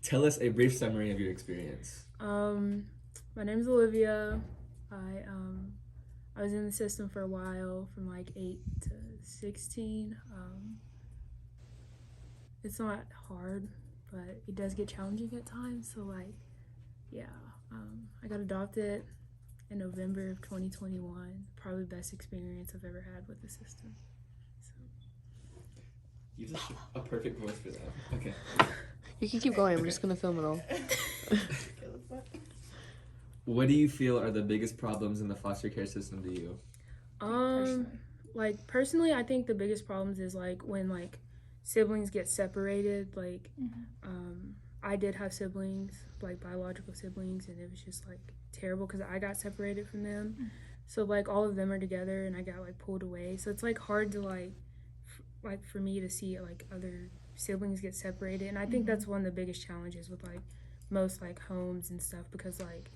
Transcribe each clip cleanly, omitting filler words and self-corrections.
Tell us a brief summary of your experience. My name's Olivia. I was in the system for a while, from like 8 to 16. It's not hard, but it does get challenging at times. So like, yeah, I got adopted in November of 2021. Probably the best experience I've ever had with the system. So. You have a perfect voice for that. Okay. You can keep going. I'm just gonna film it all. What do you feel are the biggest problems in the foster care system to you? Like personally, I think the biggest problems is like when like siblings get separated. Like, I did have siblings, like biological siblings, and it was just like terrible because I got separated from them. So like all of them are together, and I got like pulled away. So it's like hard to like for me to see like other siblings get separated, and I think that's one of the biggest challenges with like most like homes and stuff, because like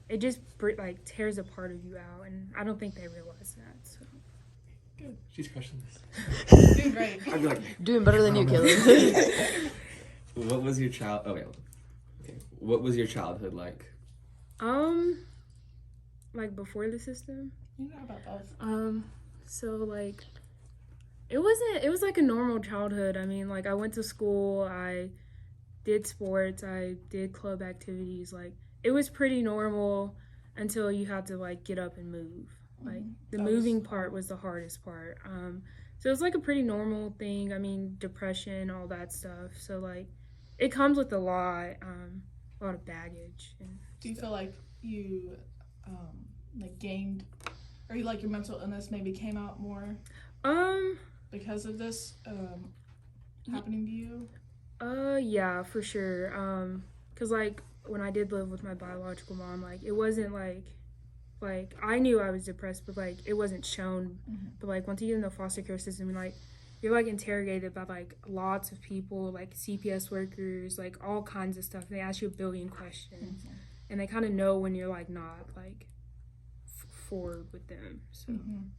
it just like tears a part of you out, and I don't think they realize that. So Good. She's crushing this. Doing great. I'd be like, Doing better than you, Caleb. what was your What was your childhood like? like before the system. You know about both. So like it was like a normal childhood. I mean, like I went to school, I did sports, I did club activities. Like it was pretty normal until you had to like get up and move. Like the moving part was the hardest part. So it was like a pretty normal thing. I mean, depression, all that stuff. So like it comes with a lot of baggage. And Do you feel like you like gained, or you like your mental illness maybe came out more because of this happening to you? Yeah, for sure. 'Cause like when I did live with my biological mom, like it wasn't like I knew I was depressed, but like it wasn't shown. But like once you get in the foster care system, like you're like interrogated by like lots of people, like CPS workers, like all kinds of stuff. They ask you a billion questions, and they kind of know when you're like not like forward with them. So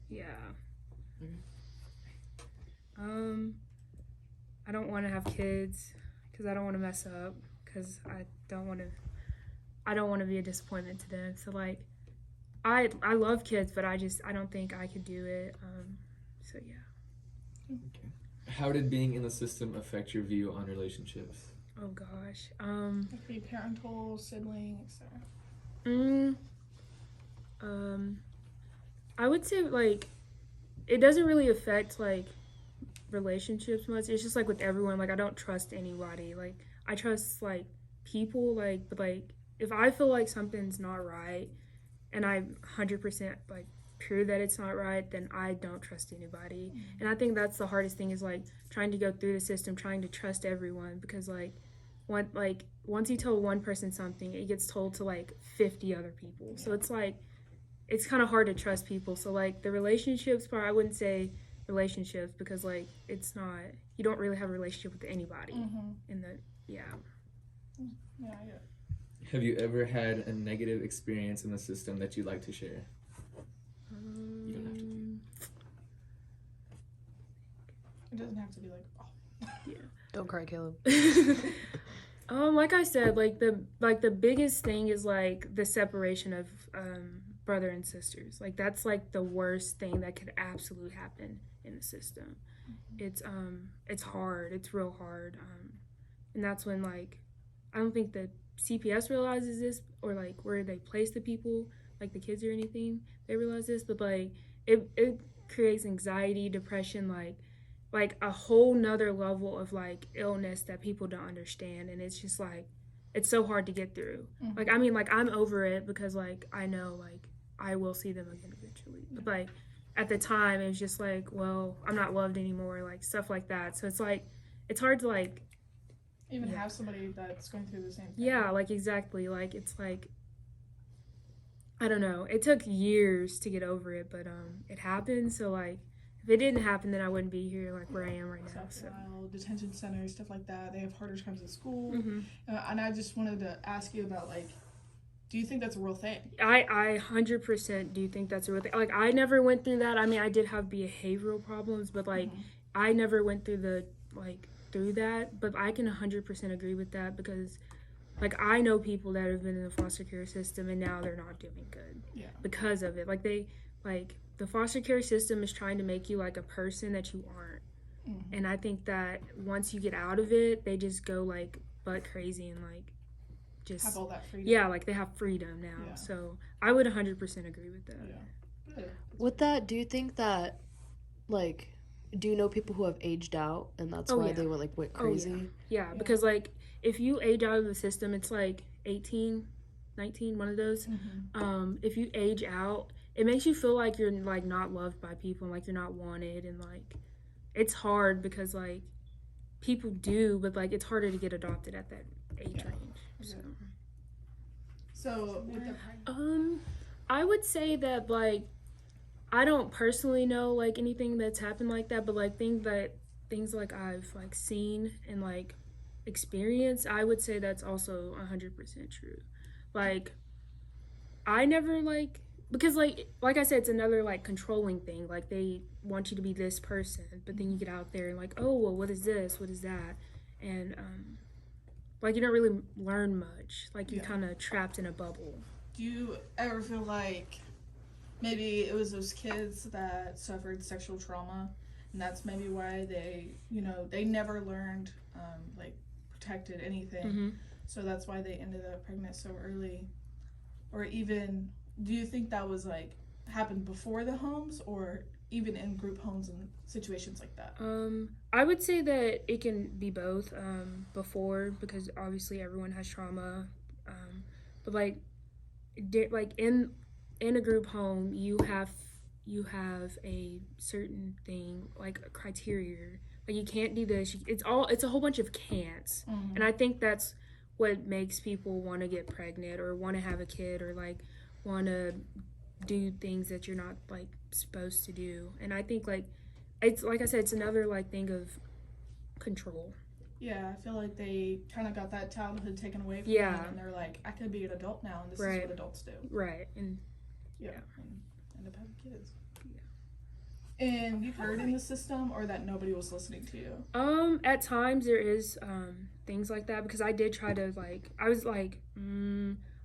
yeah. I don't want to have kids because I don't want to mess up, because I don't want to be a disappointment to them. So like I love kids, but I don't think I could do it. So yeah. Okay. How did being in the system affect your view on relationships? Oh gosh. It could be parental, sibling, etc. I would say like it doesn't really affect like relationships much. It's just like with everyone, like I don't trust anybody. Like I trust like people, like, but like if I feel like something's not right and I'm 100% like prove that it's not right, then I don't trust anybody. And I think that's the hardest thing, is like trying to go through the system, trying to trust everyone, because like once you tell one person something, it gets told to like 50 other people. So it's like it's kind of hard to trust people. So like the relationships part, I wouldn't say relationships, because like it's not, you don't really have a relationship with anybody in the Yeah, yeah. Have you ever had a negative experience in the system that you'd like to share? You don't have to. It doesn't have to be like, Yeah. Don't cry, Caleb. Like I said, like the biggest thing is like the separation of brother and sisters. Like that's like the worst thing that could absolutely happen in the system. It's hard. It's real hard. And that's when like I don't think the CPS realizes this, or like where they place the people, like the kids or anything, they realize this, but like it creates anxiety, depression, like a whole nother level of like illness that people don't understand. And it's just like it's so hard to get through. Like I mean, like I'm over it because like I know like I will see them again eventually, but like at the time it was just like, well, I'm not loved anymore, like stuff like that. So it's like it's hard to like even have somebody that's going through the same thing. Yeah, like exactly. Like it's like I don't know. It took years to get over it, but it happened. So like if it didn't happen, then I wouldn't be here like where I am right now. So detention centers, stuff like that. They have harder times at school. And I just wanted to ask you about like, do you think that's a real thing? I 100% do think that's a real thing. Like I never went through that. I mean, I did have behavioral problems, but like I never went through the like through that, but I can 100% agree with that because, like, I know people that have been in the foster care system and now they're not doing good because of it. Like, the foster care system is trying to make you, like, a person that you aren't. Mm-hmm. And I think that once you get out of it, they just go, like, butt crazy and, like, just have all that freedom. Yeah, like, they have freedom now. Yeah. So I would 100% agree with that. Yeah. Good. With that, do you think that, like, do you know people who have aged out and that's why they went crazy? Yeah, because, like, if you age out of the system, it's like 18, 19, one of those. Mm-hmm. If you age out, it makes you feel like you're, like, not loved by people and, like, you're not wanted. And, like, it's hard because, like, people do, but, like, it's harder to get adopted at that age range. So with I would say that, like, I don't personally know, like, anything that's happened like that, but, like, things like I've, like, seen and, like, experienced, I would say that's also 100% true. Like, I never, like, because, like I said, it's another, like, controlling thing. Like, they want you to be this person, but then you get out there and, like, oh, well, what is this? What is that? And, like, you don't really learn much. Like, you're kind of trapped in a bubble. Do you ever feel like maybe it was those kids that suffered sexual trauma, and that's maybe why they never learned, like, protected anything. Mm-hmm. So that's why they ended up pregnant so early? Or even, do you think that was, like, happened before the homes or even in group homes and situations like that? I would say that it can be both, before, because obviously everyone has trauma. But, like in a group home, you have a certain thing, like a criteria. Like, you can't do this. It's a whole bunch of can'ts. Mm-hmm. And I think that's what makes people want to get pregnant or want to have a kid or, like, want to do things that you're not, like, supposed to do. And I think, like, it's, like I said, it's another, like, thing of control. Yeah, I feel like they kind of got that childhood taken away from them, and they're like, I could be an adult now, and this is what adults do. Right. And and end up having kids. And you heard in the system, or that nobody was listening to you? At times there is things like that, because I did try to, like, I was like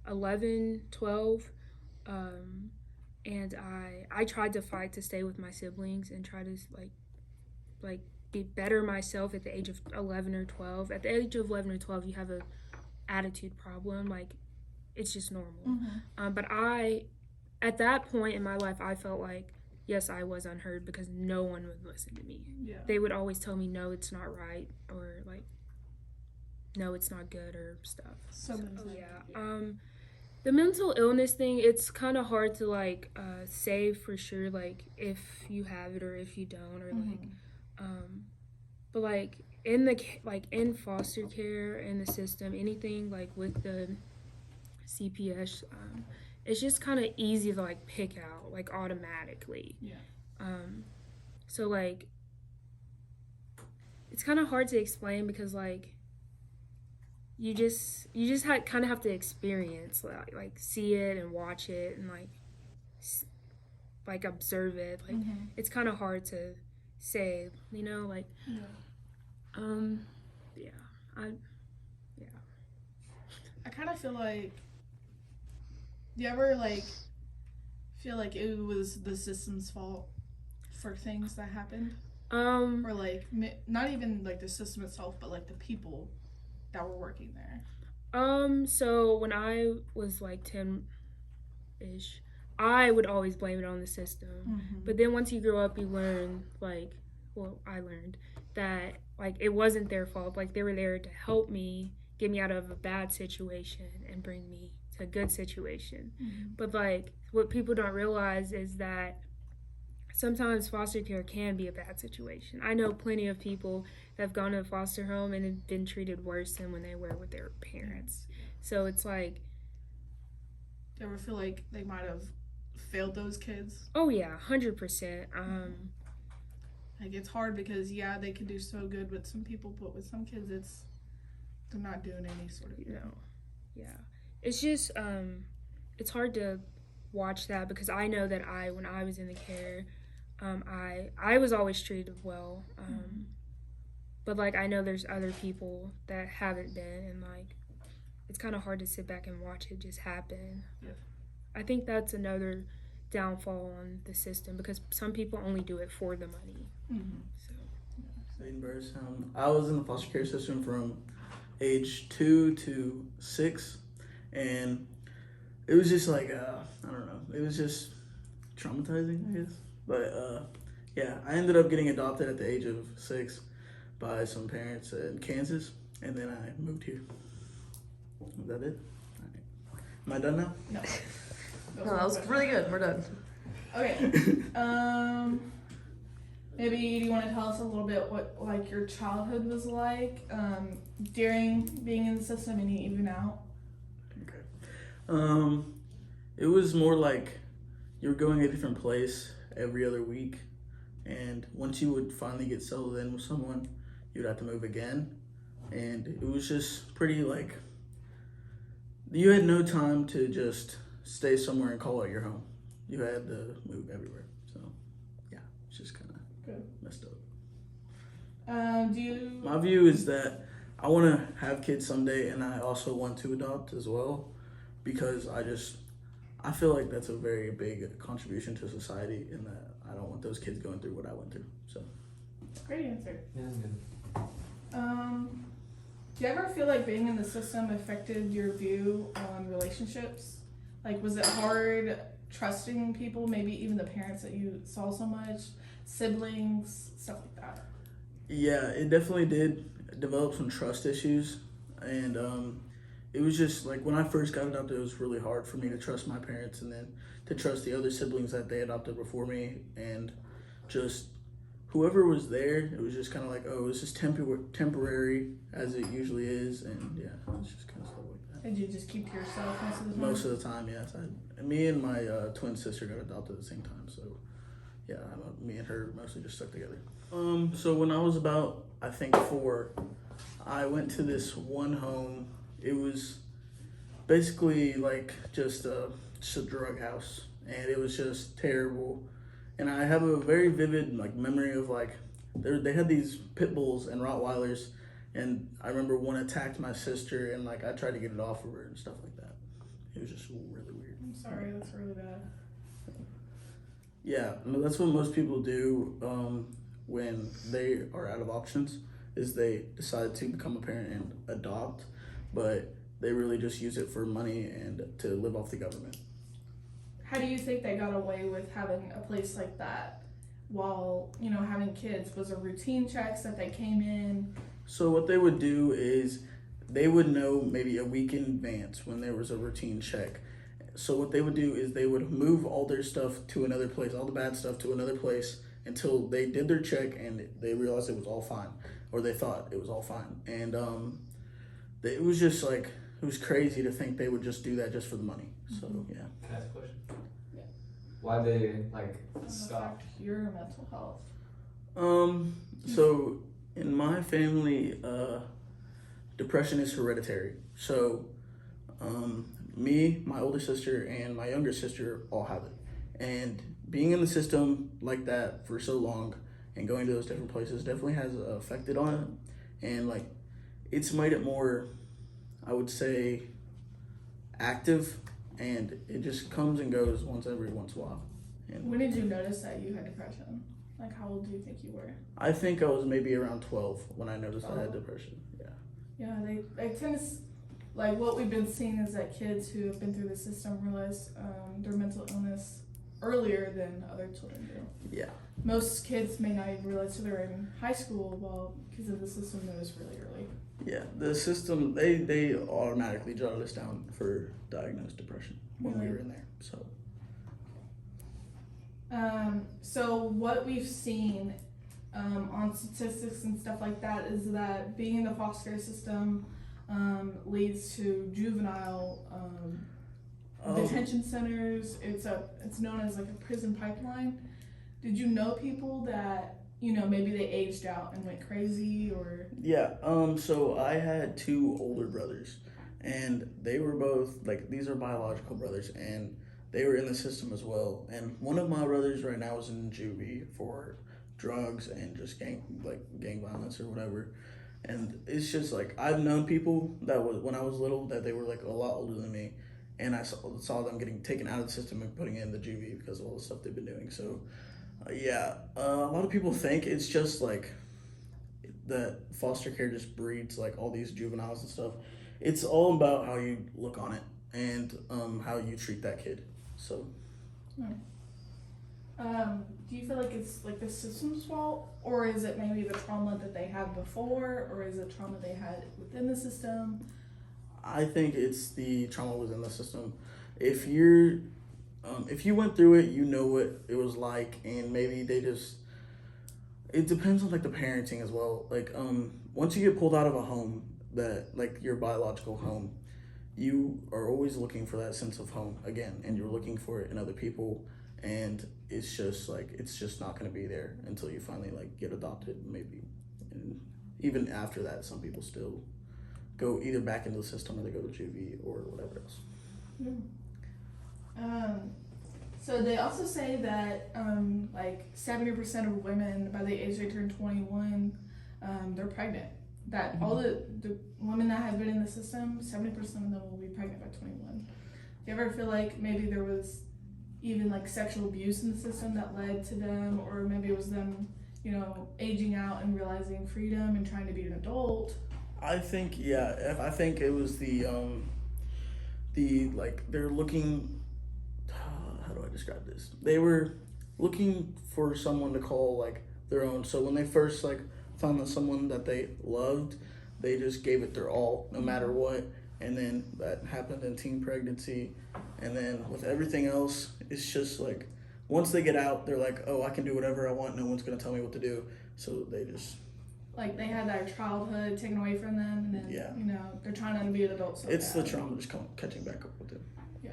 11, 12, and I tried to fight to stay with my siblings and try to like be better myself at the age of 11 or 12. At the age of 11 or 12, you have a attitude problem, like, it's just normal. Mm-hmm. But at that point in my life, I felt like, yes, I was unheard because no one would listen to me. Yeah. They would always tell me, no, it's not right, or, like, no, it's not good, or stuff. The mental illness thing, it's kind of hard to, like, say for sure, like, if you have it or if you don't, or, like, but, like, in foster care, in the system, anything, like, with the CPS, it's just kind of easy to, like, pick out, like, automatically. Yeah. So, like, it's kind of hard to explain because, like, you just kind of have to experience, like, see it and watch it and, like observe it. Like, it's kind of hard to say, like, I kind of feel like, do you ever, like, feel like it was the system's fault for things that happened? Or, like, not even, like, the system itself, but, like, the people that were working there. So when I was, like, 10-ish, I would always blame it on the system. Mm-hmm. But then once you grow up, you learn, like, well, I learned that, like, it wasn't their fault. Like, they were there to help me, get me out of a bad situation and bring me to a good situation. Mm-hmm. But, like, what people don't realize is that sometimes foster care can be a bad situation. I know plenty of people that have gone to a foster home and have been treated worse than when they were with their parents. So it's like, do you ever feel like they might have failed those kids? Oh yeah, 100%. Like, it's hard because they can do so good with some people, but with some kids, they're not doing any sort of thing. Yeah, it's just it's hard to watch that because I know that when I was in the care, I was always treated well, But like I know there's other people that haven't been, and like it's kind of hard to sit back and watch it just happen. Yeah. I think that's another downfall on the system because some people only do it for the money. Mm-hmm. So Same verse. I was in the foster care system from age 2 to 6, and it was just like I don't know. It was just traumatizing, I guess. But yeah, I ended up getting adopted at the age of 6 by some parents in Kansas, and then I moved here. Is that it? All right. Am I done now? No. No, that was really good. We're done. Okay. Maybe do you want to tell us a little bit what like your childhood was like during being in the system and even out? Okay. It was more like you were going a different place every other week, and once you would finally get settled in with someone, you'd have to move again, and it was just pretty like you had no time to just stay somewhere and call it your home. You had to move everywhere. So yeah, it's just kind of messed up. Do you? My view is that I want to have kids someday, and I also want to adopt as well, because I feel like that's a very big contribution to society, and that I don't want those kids going through what I went through. So Great answer. Yeah, that's good. Do you ever feel like being in the system affected your view on relationships? Like, was it hard trusting people, maybe even the parents that you saw so much, siblings, stuff like that? yeah, it definitely did develop some trust issues, and it was just like when I first got adopted, it was really hard for me to trust my parents, and then to trust the other siblings that they adopted before me, and just whoever was there, it was just kind of like, oh, it's just temporary, as it usually is, and yeah, it's just kind of stuff like that. Did you just keep to yourself most of the time? Most of the time, yes. Me and my twin sister got adopted at the same time, so yeah, me and her mostly just stuck together. So when I was about, I think 4, I went to this one home. It was basically like just a drug house, and it was just terrible. And I have a very vivid like memory of like they had these pit bulls and Rottweilers, and I remember one attacked my sister, and like I tried to get it off of her and stuff like that. It was just really weird. I'm sorry, that's really bad. Yeah, no, that's what most people do when they are out of options, is they decide to become a parent and adopt, but they really just use it for money and to live off the government. How do you think they got away with having a place like that while, having kids? Was there routine checks that they came in? So what they would do is they would know maybe a week in advance when there was a routine check. So what they would do is they would move all their stuff to another place, all the bad stuff to another place, until they did their check and they realized it was all fine, or they thought it was all fine. And it was just like, it was crazy to think they would just do that just for the money. So yeah. Can I ask a question? Yeah. Why they Affect your mental health. So in my family, depression is hereditary. So me, my older sister, and my younger sister all have it. And being in the system like that for so long and going to those different places definitely has affected on it. And like, it's made it more, I would say, active, and it just comes and goes every once in a while. And When did you notice that you had depression? Like, how old do you think you were? I think I was maybe around 12 when I noticed I had depression. Yeah. Yeah, they tend to, like, what we've been seeing is that kids who have been through the system realize their mental illness earlier than other children do. Yeah. Most kids may not even realize till they're in high school, while kids in the system notice really early. Yeah, the system, they automatically jotted us down for diagnosed depression when we were in there. So what we've seen on statistics and stuff like that is that being in the foster care system leads to juvenile detention centers. It's known as like a prison pipeline. Did you know people that maybe they aged out and went crazy, or? Yeah, so I had 2 older brothers, and they were both, like, these are biological brothers, and they were in the system as well. And one of my brothers right now is in juvie for drugs and just gang violence or whatever. And it's just like I've known people that was when I was little that they were like a lot older than me, and I saw them getting taken out of the system and putting in the juvie because of all the stuff they've been doing. So a lot of people think it's just like that foster care just breeds like all these juveniles and stuff. It's all about how you look on it and how you treat that kid. So do you feel like it's like the system's fault, or is it maybe the trauma that they had before, or is it trauma they had within the system? I think it's the trauma within the system. If you went through it, you know what it was like, and maybe they just. It depends on like the parenting as well. Like once you get pulled out of a home that like your biological home, you are always looking for that sense of home again, and you're looking for it in other people, and it's just not going to be there until you finally like get adopted maybe. And even after that, some people still go either back into the system or they go to juvie or whatever else. So they also say that like 70% of women by the age they turn 21, they're pregnant. That all the women that have been in the system, 70% of them will be pregnant by 21. Do you ever feel like maybe there was even like sexual abuse in the system that led to them, or maybe it was them, aging out and realizing freedom and trying to be an adult? I think I think it was the like they're looking. How do I describe this? They were looking for someone to call like their own. So when they first like found that someone that they loved, they just gave it their all, no matter what. And then that happened in teen pregnancy, and then with everything else, it's just like once they get out, they're like, oh, I can do whatever I want. No one's gonna tell me what to do. So they just. Like they had their childhood taken away from them, and then they're trying to be an adult. So it's bad. the trauma just catching back up with them. Yeah.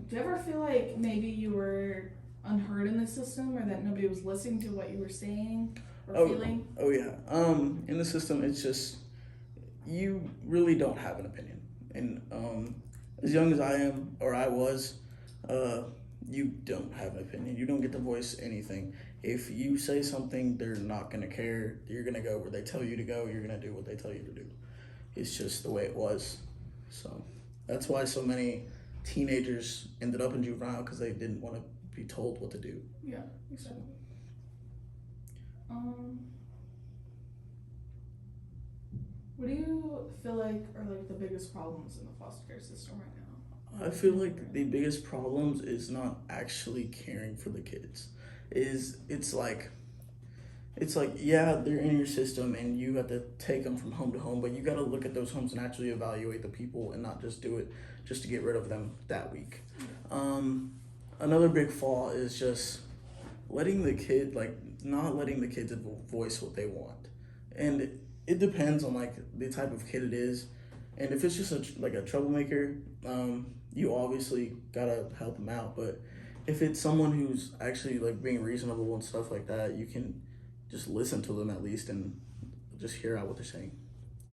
Do you ever feel like maybe you were unheard in the system, or that nobody was listening to what you were saying or feeling? Oh yeah. In the system, it's just you really don't have an opinion, and as young as I am or I was, you don't have an opinion. You don't get to voice anything. If you say something, they're not going to care. You're going to go where they tell you to go. You're going to do what they tell you to do. It's just the way it was. So that's why so many teenagers ended up in juvenile, because they didn't want to be told what to do. Yeah, exactly. What do you feel like are like the biggest problems in the foster care system right now? I feel like the biggest problems is not actually caring for the kids. It's like yeah, they're in your system and you have to take them from home to home, but you got to look at those homes and actually evaluate the people and not just do it just to get rid of them that week. Another big flaw is just not letting the kids voice what they want. And it depends on like the type of kid it is. And if it's just a troublemaker, you obviously gotta help them out. But if it's someone who's actually like being reasonable and stuff like that, you can just listen to them at least and just hear out what they're saying.